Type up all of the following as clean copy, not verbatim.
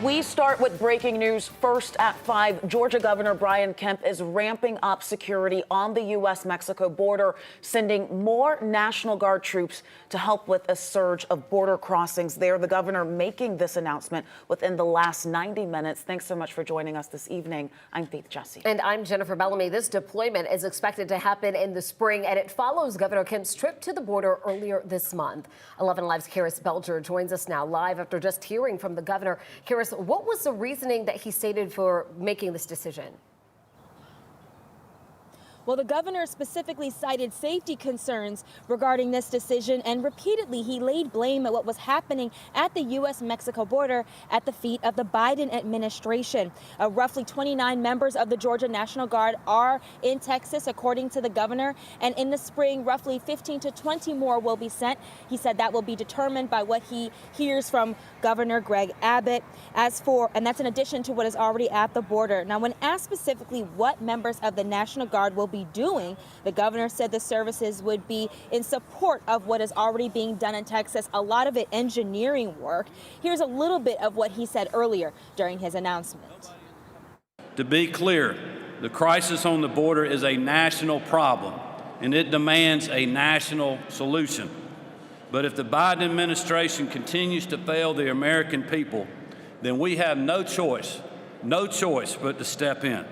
We start with breaking news first at 5. Georgia Governor Brian Kemp is ramping up security on the U.S.-Mexico border, sending more National Guard troops to help with a surge of border crossings there. The governor making this announcement within the last 90 minutes. Thanks so much for joining us this evening. I'm Faith Jesse. And I'm Jennifer Bellamy. This deployment is expected to happen in the spring, and it follows Governor Kemp's trip to the border earlier this month. 11 Alive's Karis Belger joins us now live after just hearing from the governor. Karis, what was the reasoning that he stated for making this decision? Well, the governor specifically cited safety concerns regarding this decision, and repeatedly he laid blame at what was happening at the U.S.-Mexico border at the feet of the Biden administration. Roughly 29 members of the Georgia National Guard are in Texas, according to the governor, and in the spring, roughly 15 to 20 more will be sent. He said that will be determined by what he hears from Governor Greg Abbott. And that's in addition to what is already at the border. Now, when asked specifically what members of the National Guard will be doing, the governor said the services would be in support of what is already being done in Texas, a lot of it engineering work. Here's a little bit of what he said earlier during his announcement. To be clear, the crisis on the border is a national problem, and it demands a national solution. But if the Biden administration continues to fail the American people, then we have no choice but to step in.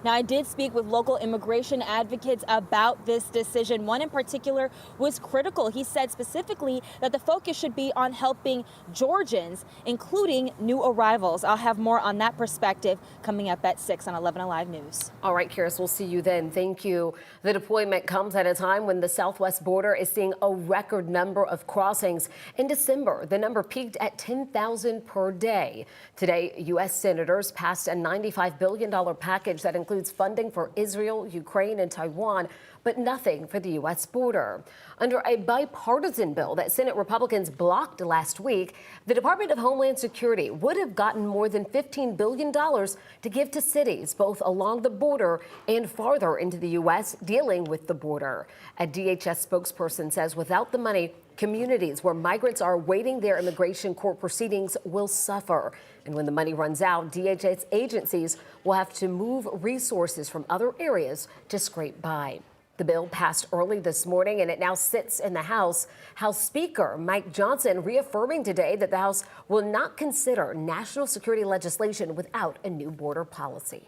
Now, I did speak with local immigration advocates about this decision. One in particular was critical. He said specifically that the focus should be on helping Georgians, including new arrivals. I'll have more on that perspective coming up at 6 on 11 Alive News. All right, Karis, we'll see you then. Thank you. The deployment comes at a time when the southwest border is seeing a record number of crossings. In December, the number peaked at 10,000 per day. Today, U.S. senators passed a $95 billion package that includes funding for Israel, Ukraine, and Taiwan, but nothing for the U.S. border. Under a bipartisan bill that Senate Republicans blocked last week, the Department of Homeland Security would have gotten more than $15 billion to give to cities both along the border and farther into the U.S. dealing with the border. A DHS spokesperson says without the money, communities where migrants are awaiting their immigration court proceedings will suffer. And when the money runs out, DHS agencies will have to move resources from other areas to scrape by. The bill passed early this morning, and it now sits in the House. House Speaker Mike Johnson reaffirming today that the House will not consider national security legislation without a new border policy.